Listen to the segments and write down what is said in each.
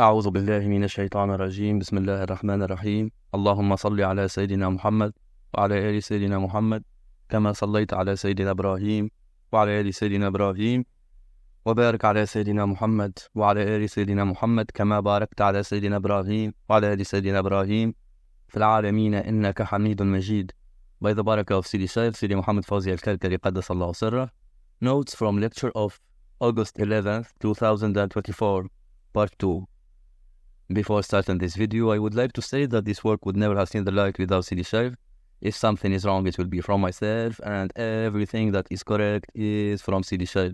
أعوذ بالله من الشيطان الرجيم. بسم الله الرحمن الرحيم. اللهم صل على سيدنا محمد وعلى آل سيدنا محمد كما صليت على سيدنا إبراهيم وعلى آل سيدنا إبراهيم، وبارك على سيدنا محمد وعلى آل سيدنا محمد كما باركت على سيدنا إبراهيم وعلى آل سيدنا إبراهيم في العالمين إنك حميد مجيد. By the barakah of Sidi Shaykh, Sidi Mohamed Faouzi al-Karkari قدس الله سره. Notes from lecture of August 11th, 2024, part 2. Before starting this video, I would like to say that this work would never have seen the light without Sidi Shaykh. If something is wrong, it will be from myself, and everything that is correct is from Sidi Shaykh.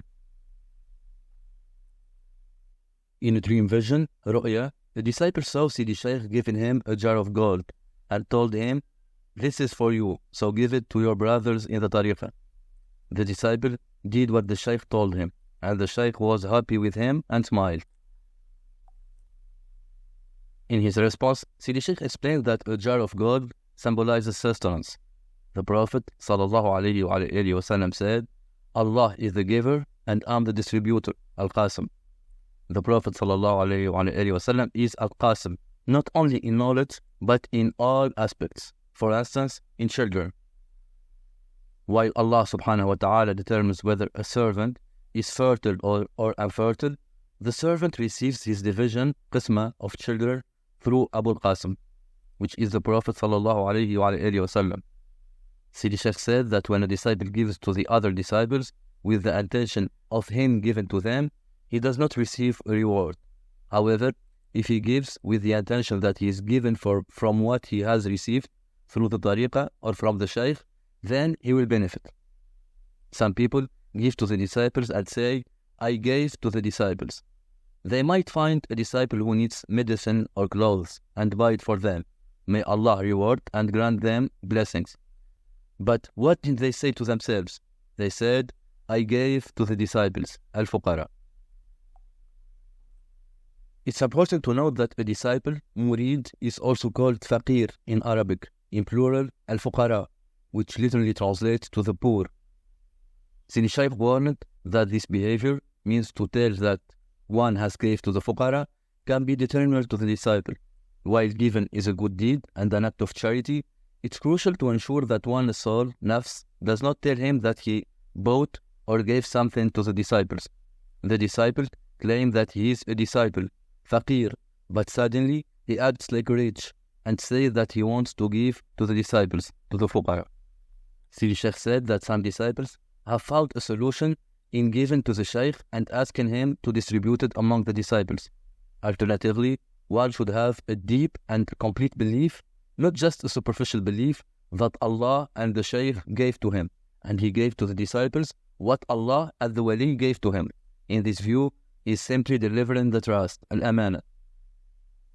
In a dream vision, Ru'ya, the disciple saw Sidi Shaykh giving him a jar of gold and told him, "This is for you, so give it to your brothers in the tariqah." The disciple did what the Shaykh told him, and the Shaykh was happy with him and smiled. In his response, Sidi Shaykh explained that a jar of gold symbolizes sustenance. The Prophet ﷺ said, "Allah is the giver and I'm the distributor, al-Qasim." The Prophet ﷺ is al-Qasim, not only in knowledge, but in all aspects. For instance, in children. While Allah subhanahu wa ta'ala determines whether a servant is fertile or unfertile, the servant receives his division, qisma, of children through Abu al-Qasim, which is the Prophet ﷺ. Sidi Shaykh said that when a disciple gives to the other disciples with the intention of him giving to them, he does not receive a reward. However, if he gives with the intention that he is given from what he has received through the tariqah or from the Shaykh, then he will benefit. Some people give to the disciples and say, "I gave to the disciples." They might find a disciple who needs medicine or clothes and buy it for them. May Allah reward and grant them blessings. But what did they say to themselves? They said, "I gave to the disciples, al-fuqara." It's important to note that a disciple, murid, is also called faqir in Arabic, in plural, al-fuqara, which literally translates to the poor. Sidi Shaykh warned that this behavior means to tell that one has gave to the fuqara can be detrimental to the disciple. While giving is a good deed and an act of charity, it's crucial to ensure that one's soul, nafs, does not tell him that he bought or gave something to the disciples. The disciple claims that he is a disciple, faqir, but suddenly he acts like rich and says that he wants to give to the disciples, to the fuqara. Sidi Shaykh said that some disciples have found a solution in giving to the Shaykh and asking him to distribute it among the disciples. Alternatively, one should have a deep and complete belief, not just a superficial belief, that Allah and the Shaykh gave to him, and he gave to the disciples what Allah and the Wali gave to him. In this view, he is simply delivering the trust, al-amana.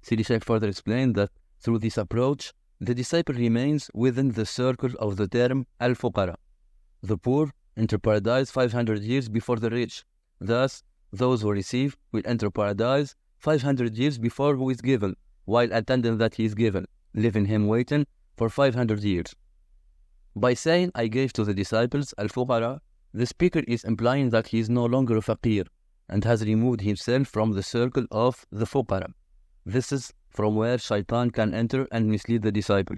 Sidi Shaykh further explained that through this approach, the disciple remains within the circle of the term al-fuqara. The poor enter paradise 500 years before the rich. Thus, those who receive will enter paradise 500 years before who is given, while attending that he is given, leaving him waiting for 500 years. By saying, "I gave to the disciples, al-fuqara," the speaker is implying that he is no longer a faqir and has removed himself from the circle of the fuqara. This is from where shaitan can enter and mislead the disciple.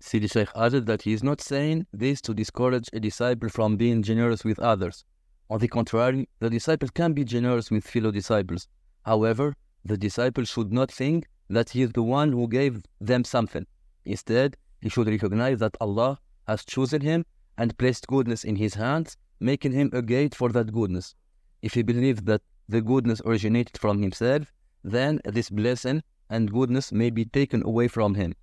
Sidi Shaykh added that he is not saying this to discourage a disciple from being generous with others. On the contrary, the disciple can be generous with fellow disciples. However, the disciple should not think that he is the one who gave them something. Instead, he should recognize that Allah has chosen him and placed goodness in his hands, making him a gate for that goodness. If he believes that the goodness originated from himself, then this blessing and goodness may be taken away from him.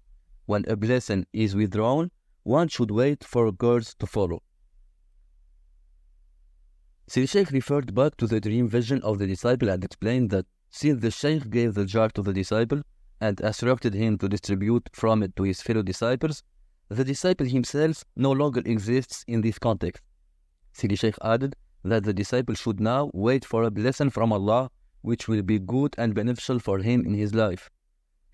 When a blessing is withdrawn, one should wait for a curse to follow. Sidi Shaykh referred back to the dream vision of the disciple and explained that since the Shaykh gave the jar to the disciple and instructed him to distribute from it to his fellow disciples, the disciple himself no longer exists in this context. Sidi Shaykh added that the disciple should now wait for a blessing from Allah which will be good and beneficial for him in his life.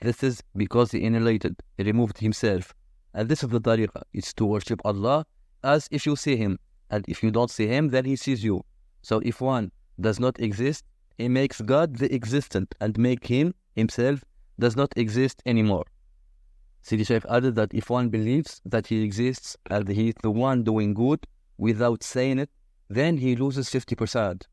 This is because he annihilated, he removed himself. And this is the tariqah, it's to worship Allah as if you see him, and if you don't see him, then he sees you. So if one does not exist, he makes God the existent and make him, himself, does not exist anymore. Sidi Shaykh added that if one believes that he exists and he is the one doing good without saying it, then he loses 50%.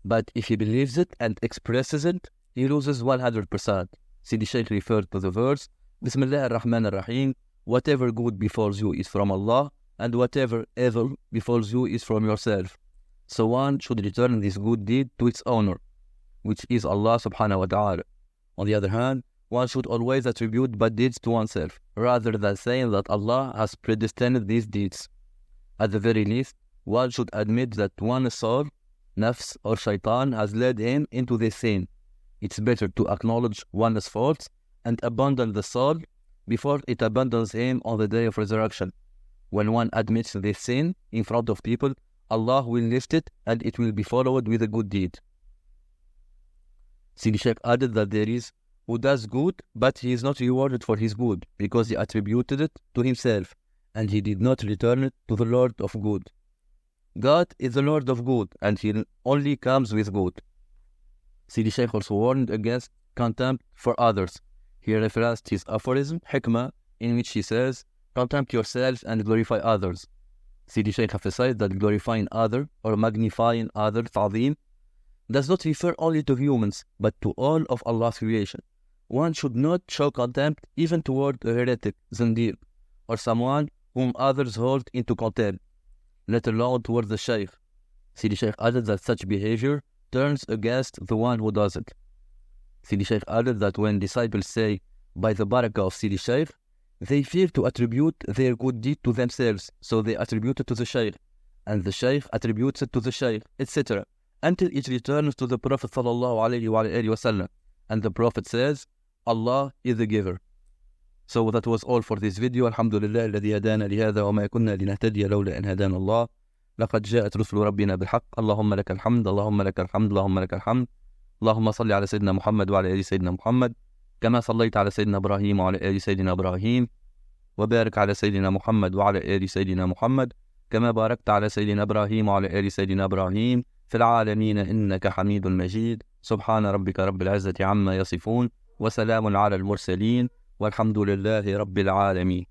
But if he believes it and expresses it, he loses 100%. Sidi Shaykh referred to the verse, Bismillah ar-Rahman ar-Rahim, whatever good befalls you is from Allah, and whatever evil befalls you is from yourself. So one should return this good deed to its owner, which is Allah subhanahu wa ta'ala. On the other hand, one should always attribute bad deeds to oneself, rather than saying that Allah has predestined these deeds. At the very least, one should admit that one's soul, nafs or shaitan, has led him into this sin. It's better to acknowledge one's faults and abandon the soul before it abandons him on the day of resurrection. When one admits this sin in front of people, Allah will lift it and it will be followed with a good deed. Sidi Shaykh added that there is who does good, but he is not rewarded for his good, because he attributed it to himself, and he did not return it to the Lord of good. God is the Lord of good, and he only comes with good. Sidi Shaykh also warned against contempt for others. He referenced his aphorism, Hikmah, in which he says, contempt yourself and glorify others. Sidi Shaykh emphasized that glorifying other or magnifying other, ta'zim, does not refer only to humans, but to all of Allah's creation. One should not show contempt even toward a heretic, zindiq, or someone whom others hold into contempt, let alone towards the Shaykh. Sidi Shaykh added that such behavior turns against the one who does it. Sidi Shaykh added that when disciples say, by the barakah of Sidi Shaykh, they fear to attribute their good deed to themselves, so they attribute it to the Shaykh, and the Shaykh attributes it to the Shaykh, etc., until it returns to the Prophet ﷺ, and the Prophet says, Allah is the giver. So that was all for this video. Alhamdulillah الذي هدانا لهذا وما كنا لنهتدي لولا أن هدانا الله. لقد جاءت رسل ربنا بالحق. اللهم لك الحمد، اللهم لك الحمد، اللهم لك الحمد. اللهم صل على سيدنا محمد وعلى آل سيدنا محمد كما صليت على سيدنا إبراهيم وعلى آل سيدنا إبراهيم، وبارك على سيدنا محمد وعلى آل سيدنا محمد كما باركت على سيدنا إبراهيم وعلى آل سيدنا إبراهيم في العالمين إنك حميد مجيد. سبحان ربك رب العزة عما يصفون وسلام على المرسلين والحمد لله رب العالمين.